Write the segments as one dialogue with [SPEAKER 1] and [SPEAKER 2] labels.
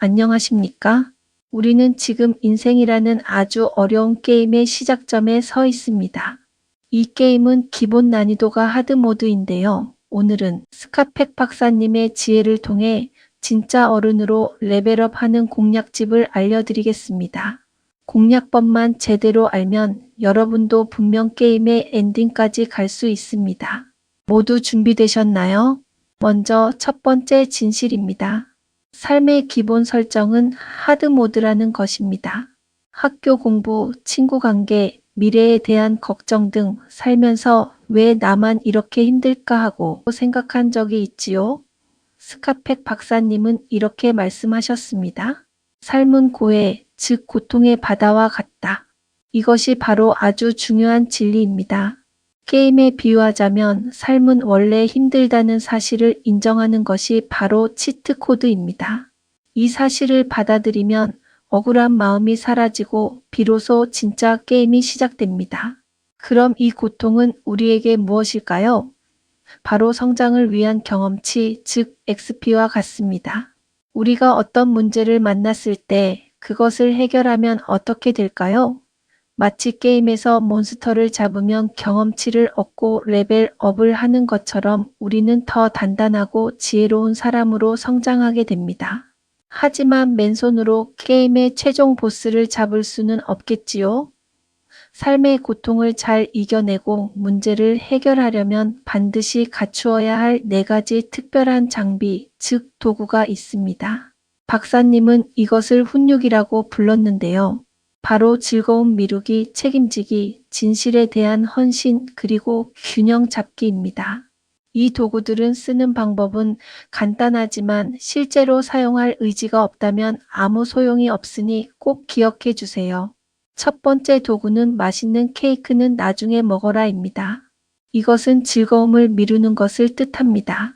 [SPEAKER 1] 안녕하십니까? 우리는 지금 인생이라는 아주 어려운 게임의 시작점에 서 있습니다. 이 게임은 기본 난이도가 하드 모드인데요. 오늘은 스카펙 박사님의 지혜를 통해 진짜 어른으로 레벨업하는 공략집을 알려드리겠습니다. 공략법만 제대로 알면 여러분도 분명 게임의 엔딩까지 갈 수 있습니다. 모두 준비되셨나요? 먼저 첫 번째 진실입니다. 삶의 기본 설정은 하드 모드라는 것입니다. 학교 공부, 친구 관계, 미래에 대한 걱정 등 살면서 왜 나만 이렇게 힘들까 하고 생각한 적이 있지요? 스카펙 박사님은 이렇게 말씀하셨습니다. 삶은 고해, 즉 고통의 바다와 같다. 이것이 바로 아주 중요한 진리입니다. 게임에 비유하자면 삶은 원래 힘들다는 사실을 인정하는 것이 바로 치트 코드입니다. 이 사실을 받아들이면 억울한 마음이 사라지고 비로소 진짜 게임이 시작됩니다. 그럼 이 고통은 우리에게 무엇일까요? 바로 성장을 위한 경험치, 즉 XP와 같습니다. 우리가 어떤 문제를 만났을 때 그것을 해결하면 어떻게 될까요? 마치 게임에서 몬스터를 잡으면 경험치를 얻고 레벨업을 하는 것처럼 우리는 더 단단하고 지혜로운 사람으로 성장하게 됩니다. 하지만 맨손으로 게임의 최종 보스를 잡을 수는 없겠지요? 삶의 고통을 잘 이겨내고 문제를 해결하려면 반드시 갖추어야 할 4가지 특별한 장비, 즉 도구가 있습니다. 박사님은 이것을 훈육이라고 불렀는데요. 바로 즐거움 미루기, 책임지기, 진실에 대한 헌신, 그리고 균형 잡기입니다. 이 도구들은 쓰는 방법은 간단하지만 실제로 사용할 의지가 없다면 아무 소용이 없으니 꼭 기억해 주세요. 첫 번째 도구는 맛있는 케이크는 나중에 먹어라입니다. 이것은 즐거움을 미루는 것을 뜻합니다.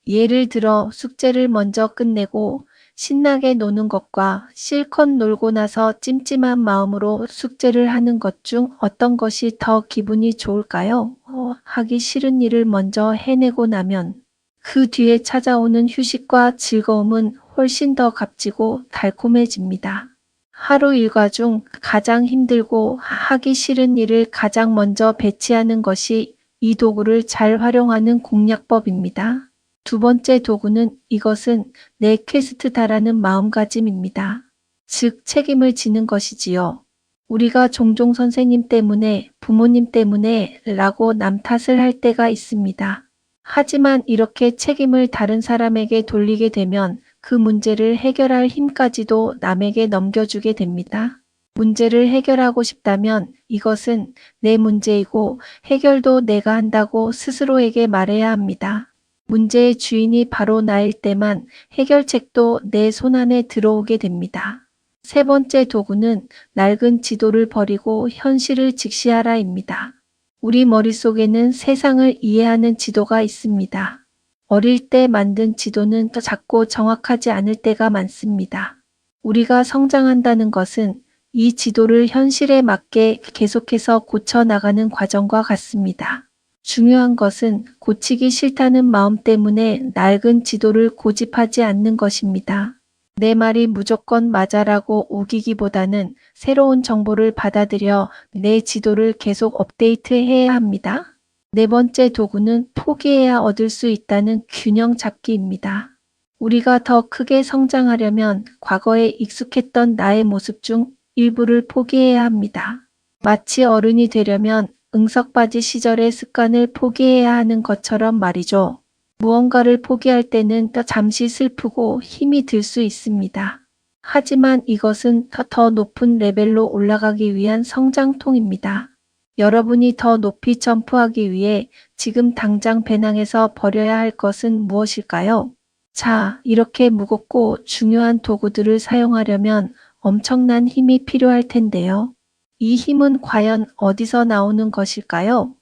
[SPEAKER 1] 예를 들어 숙제를 먼저 끝내고 신나게 노는 것과 실컷 놀고 나서 찜찜한 마음으로 숙제를 하는 것 중 어떤 것이 더 기분이 좋을까요? 하기 싫은 일을 먼저 해내고 나면 그 뒤에 찾아오는 휴식과 즐거움은 훨씬 더 값지고 달콤해집니다. 하루 일과 중 가장 힘들고 하기 싫은 일을 가장 먼저 배치하는 것이 이 도구를 잘 활용하는 공략법입니다. 두 번째 도구는 이것은 내 퀘스트다라는 마음가짐입니다. 즉 책임을 지는 것이지요. 우리가 종종 선생님 때문에, 부모님 때문에 라고 남 탓을 할 때가 있습니다. 하지만 이렇게 책임을 다른 사람에게 돌리게 되면 그 문제를 해결할 힘까지도 남에게 넘겨주게 됩니다. 문제를 해결하고 싶다면 이것은 내 문제이고 해결도 내가 한다고 스스로에게 말해야 합니다. 문제의 주인이 바로 나일 때만 해결책도 내 손안에 들어오게 됩니다. 세 번째 도구는 낡은 지도를 버리고 현실을 직시하라입니다. 우리 머릿속에는 세상을 이해하는 지도가 있습니다. 어릴 때 만든 지도는 더 작고 정확하지 않을 때가 많습니다. 우리가 성장한다는 것은 이 지도를 현실에 맞게 계속해서 고쳐나가는 과정과 같습니다. 중요한 것은 고치기 싫다는 마음 때문에 낡은 지도를 고집하지 않는 것입니다. 내 말이 무조건 맞아라고 우기기보다는 새로운 정보를 받아들여 내 지도를 계속 업데이트해야 합니다. 네 번째 도구는 포기해야 얻을 수 있다는 균형 잡기입니다. 우리가 더 크게 성장하려면 과거에 익숙했던 나의 모습 중 일부를 포기해야 합니다. 마치 어른이 되려면 응석바지 시절의 습관을 포기해야 하는 것처럼 말이죠. 무언가를 포기할 때는 잠시 슬프고 힘이 들 수 있습니다. 하지만 이것은 더 높은 레벨로 올라가기 위한 성장통입니다. 여러분이 더 높이 점프하기 위해 지금 당장 배낭에서 버려야 할 것은 무엇일까요? 자, 이렇게 무겁고 중요한 도구들을 사용하려면 엄청난 힘이 필요할 텐데요. 이 힘은 과연 어디서 나오는 것일까요?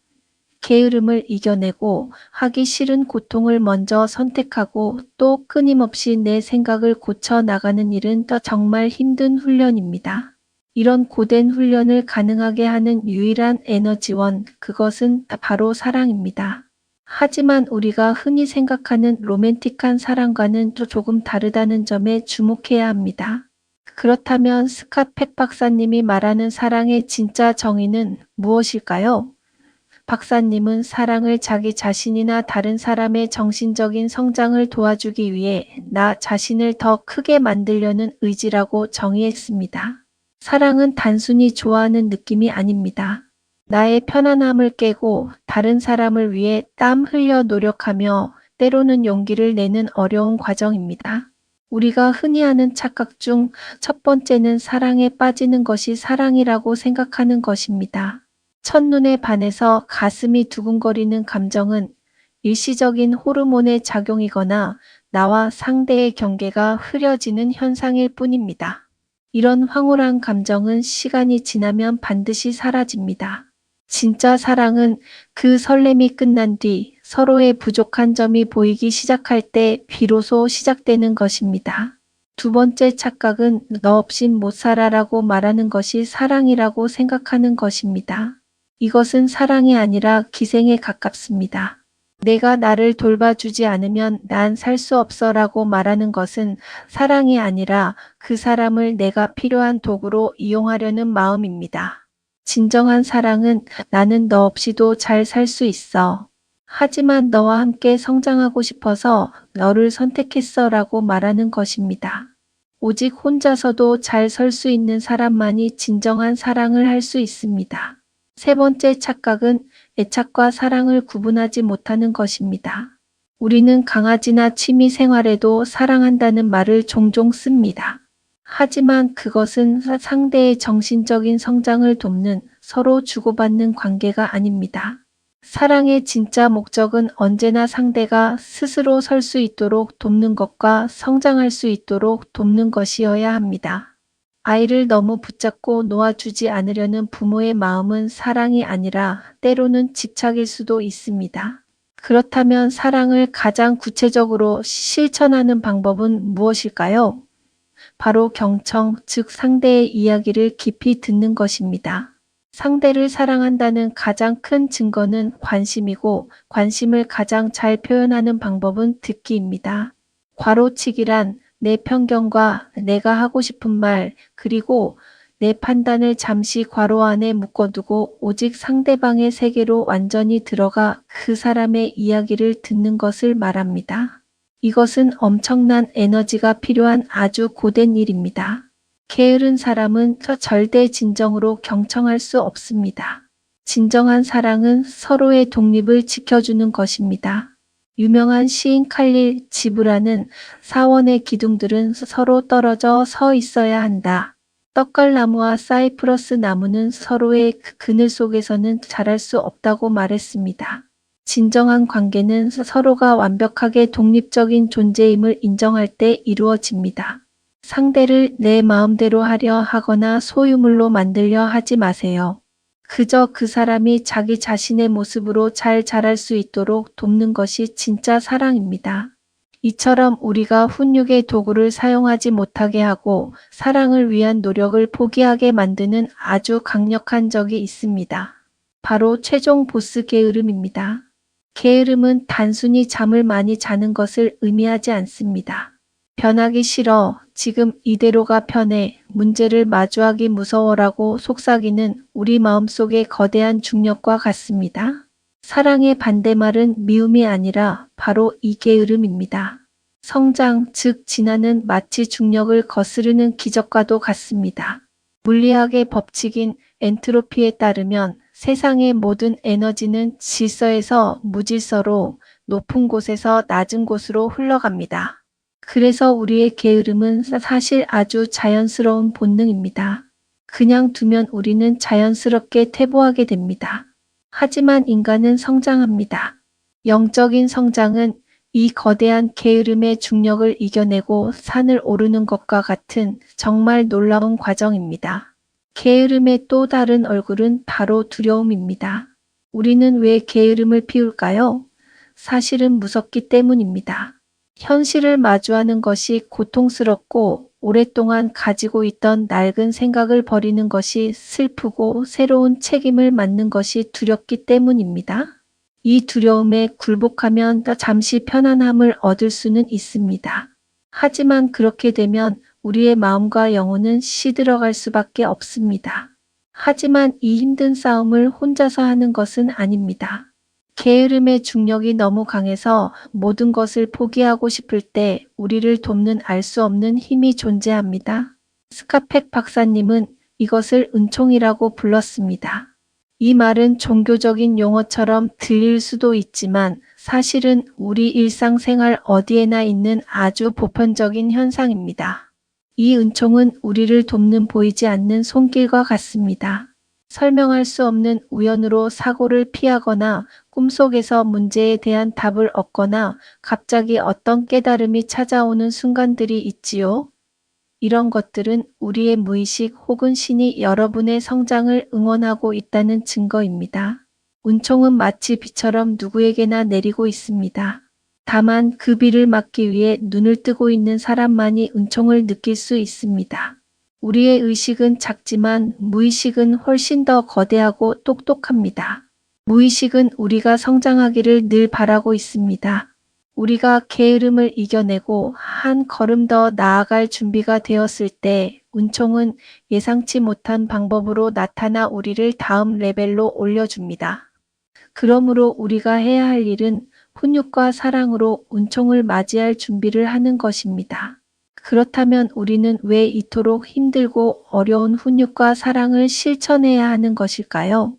[SPEAKER 1] 게으름을 이겨내고 하기 싫은 고통을 먼저 선택하고 또 끊임없이 내 생각을 고쳐 나가는 일은 정말 힘든 훈련입니다. 이런 고된 훈련을 가능하게 하는 유일한 에너지원, 그것은 바로 사랑입니다. 하지만 우리가 흔히 생각하는 로맨틱한 사랑과는 또 조금 다르다는 점에 주목해야 합니다. 그렇다면 스캇 팩 박사님이 말하는 사랑의 진짜 정의는 무엇일까요? 박사님은 사랑을 자기 자신이나 다른 사람의 정신적인 성장을 도와주기 위해 나 자신을 더 크게 만들려는 의지라고 정의했습니다. 사랑은 단순히 좋아하는 느낌이 아닙니다. 나의 편안함을 깨고 다른 사람을 위해 땀 흘려 노력하며 때로는 용기를 내는 어려운 과정입니다. 우리가 흔히 하는 착각 중 첫 번째는 사랑에 빠지는 것이 사랑이라고 생각하는 것입니다. 첫눈에 반해서 가슴이 두근거리는 감정은 일시적인 호르몬의 작용이거나 나와 상대의 경계가 흐려지는 현상일 뿐입니다. 이런 황홀한 감정은 시간이 지나면 반드시 사라집니다. 진짜 사랑은 그 설렘이 끝난 뒤 서로의 부족한 점이 보이기 시작할 때 비로소 시작되는 것입니다. 두 번째 착각은 너 없인 못 살아라고 말하는 것이 사랑이라고 생각하는 것입니다. 이것은 사랑이 아니라 기생에 가깝습니다. 내가 나를 돌봐주지 않으면 난 살 수 없어라고 말하는 것은 사랑이 아니라 그 사람을 내가 필요한 도구로 이용하려는 마음입니다. 진정한 사랑은 나는 너 없이도 잘 살 수 있어. 하지만 너와 함께 성장하고 싶어서 너를 선택했어라고 말하는 것입니다. 오직 혼자서도 잘 설 수 있는 사람만이 진정한 사랑을 할 수 있습니다. 세 번째 착각은 애착과 사랑을 구분하지 못하는 것입니다. 우리는 강아지나 취미 생활에도 사랑한다는 말을 종종 씁니다. 하지만 그것은 상대의 정신적인 성장을 돕는 서로 주고받는 관계가 아닙니다. 사랑의 진짜 목적은 언제나 상대가 스스로 설 수 있도록 돕는 것과 성장할 수 있도록 돕는 것이어야 합니다. 아이를 너무 붙잡고 놓아주지 않으려는 부모의 마음은 사랑이 아니라 때로는 집착일 수도 있습니다. 그렇다면 사랑을 가장 구체적으로 실천하는 방법은 무엇일까요? 바로 경청, 즉 상대의 이야기를 깊이 듣는 것입니다. 상대를 사랑한다는 가장 큰 증거는 관심이고 관심을 가장 잘 표현하는 방법은 듣기입니다. 괄호치기란 내 편견과 내가 하고 싶은 말, 그리고 내 판단을 잠시 괄호 안에 묶어두고 오직 상대방의 세계로 완전히 들어가 그 사람의 이야기를 듣는 것을 말합니다. 이것은 엄청난 에너지가 필요한 아주 고된 일입니다. 게으른 사람은 절대 진정으로 경청할 수 없습니다. 진정한 사랑은 서로의 독립을 지켜주는 것입니다. 유명한 시인 칼릴 지브라는 사원의 기둥들은 서로 떨어져 서 있어야 한다. 떡갈나무와 사이프러스 나무는 서로의 그늘 속에서는 자랄 수 없다고 말했습니다. 진정한 관계는 서로가 완벽하게 독립적인 존재임을 인정할 때 이루어집니다. 상대를 내 마음대로 하려 하거나 소유물로 만들려 하지 마세요. 그저 그 사람이 자기 자신의 모습으로 잘 자랄 수 있도록 돕는 것이 진짜 사랑입니다. 이처럼 우리가 훈육의 도구를 사용하지 못하게 하고 사랑을 위한 노력을 포기하게 만드는 아주 강력한 적이 있습니다. 바로 최종 보스 게으름입니다. 게으름은 단순히 잠을 많이 자는 것을 의미하지 않습니다. 변하기 싫어, 지금 이대로가 편해, 문제를 마주하기 무서워라고 속삭이는 우리 마음속의 거대한 중력과 같습니다. 사랑의 반대말은 미움이 아니라 바로 이 게으름입니다. 성장, 즉 진화는 마치 중력을 거스르는 기적과도 같습니다. 물리학의 법칙인 엔트로피에 따르면 세상의 모든 에너지는 질서에서 무질서로 높은 곳에서 낮은 곳으로 흘러갑니다. 그래서 우리의 게으름은 사실 아주 자연스러운 본능입니다. 그냥 두면 우리는 자연스럽게 퇴보하게 됩니다. 하지만 인간은 성장합니다. 영적인 성장은 이 거대한 게으름의 중력을 이겨내고 산을 오르는 것과 같은 정말 놀라운 과정입니다. 게으름의 또 다른 얼굴은 바로 두려움입니다. 우리는 왜 게으름을 피울까요? 사실은 무섭기 때문입니다. 현실을 마주하는 것이 고통스럽고 오랫동안 가지고 있던 낡은 생각을 버리는 것이 슬프고 새로운 책임을 맡는 것이 두렵기 때문입니다. 이 두려움에 굴복하면 잠시 편안함을 얻을 수는 있습니다. 하지만 그렇게 되면 우리의 마음과 영혼은 시들어갈 수밖에 없습니다. 하지만 이 힘든 싸움을 혼자서 하는 것은 아닙니다. 게으름의 중력이 너무 강해서 모든 것을 포기하고 싶을 때 우리를 돕는 알 수 없는 힘이 존재합니다. 스카펙 박사님은 이것을 은총이라고 불렀습니다. 이 말은 종교적인 용어처럼 들릴 수도 있지만 사실은 우리 일상생활 어디에나 있는 아주 보편적인 현상입니다. 이 은총은 우리를 돕는 보이지 않는 손길과 같습니다. 설명할 수 없는 우연으로 사고를 피하거나 꿈속에서 문제에 대한 답을 얻거나 갑자기 어떤 깨달음이 찾아오는 순간들이 있지요. 이런 것들은 우리의 무의식 혹은 신이 여러분의 성장을 응원하고 있다는 증거입니다. 은총은 마치 비처럼 누구에게나 내리고 있습니다. 다만 그 비를 막기 위해 눈을 뜨고 있는 사람만이 은총을 느낄 수 있습니다. 우리의 의식은 작지만 무의식은 훨씬 더 거대하고 똑똑합니다. 무의식은 우리가 성장하기를 늘 바라고 있습니다. 우리가 게으름을 이겨내고 한 걸음 더 나아갈 준비가 되었을 때 은총은 예상치 못한 방법으로 나타나 우리를 다음 레벨로 올려줍니다. 그러므로 우리가 해야 할 일은 훈육과 사랑으로 은총을 맞이할 준비를 하는 것입니다. 그렇다면 우리는 왜 이토록 힘들고 어려운 훈육과 사랑을 실천해야 하는 것일까요?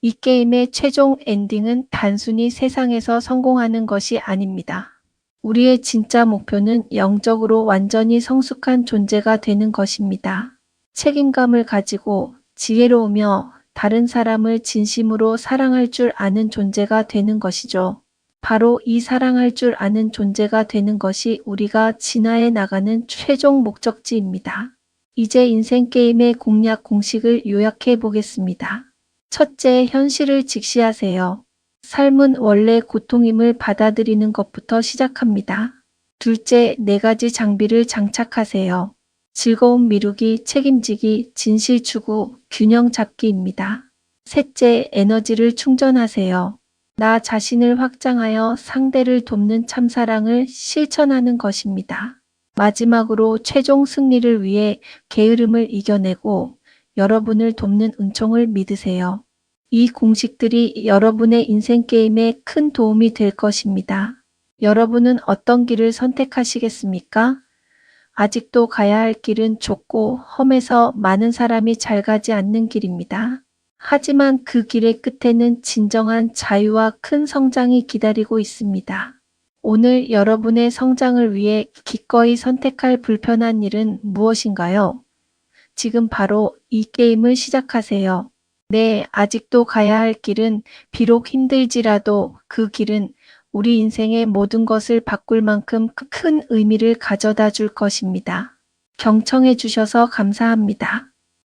[SPEAKER 1] 이 게임의 최종 엔딩은 단순히 세상에서 성공하는 것이 아닙니다. 우리의 진짜 목표는 영적으로 완전히 성숙한 존재가 되는 것입니다. 책임감을 가지고 지혜로우며 다른 사람을 진심으로 사랑할 줄 아는 존재가 되는 것이죠. 바로 이 사랑할 줄 아는 존재가 되는 것이 우리가 진화해 나가는 최종 목적지입니다. 이제 인생 게임의 공략 공식을 요약해 보겠습니다. 첫째, 현실을 직시하세요. 삶은 원래 고통임을 받아들이는 것부터 시작합니다. 둘째, 4가지 장비를 장착하세요. 즐거움 미루기, 책임지기, 진실 추구, 균형 잡기입니다. 셋째, 에너지를 충전하세요. 나 자신을 확장하여 상대를 돕는 참사랑을 실천하는 것입니다. 마지막으로 최종 승리를 위해 게으름을 이겨내고 여러분을 돕는 은총을 믿으세요. 이 공식들이 여러분의 인생 게임에 큰 도움이 될 것입니다. 여러분은 어떤 길을 선택하시겠습니까? 아직도 가야 할 길은 좁고 험해서 많은 사람이 잘 가지 않는 길입니다. 하지만 그 길의 끝에는 진정한 자유와 큰 성장이 기다리고 있습니다. 오늘 여러분의 성장을 위해 기꺼이 선택할 불편한 일은 무엇인가요? 지금 바로 이 게임을 시작하세요. 네, 아직도 가야 할 길은 비록 힘들지라도 그 길은 우리 인생의 모든 것을 바꿀 만큼 큰 의미를 가져다 줄 것입니다. 경청해 주셔서 감사합니다.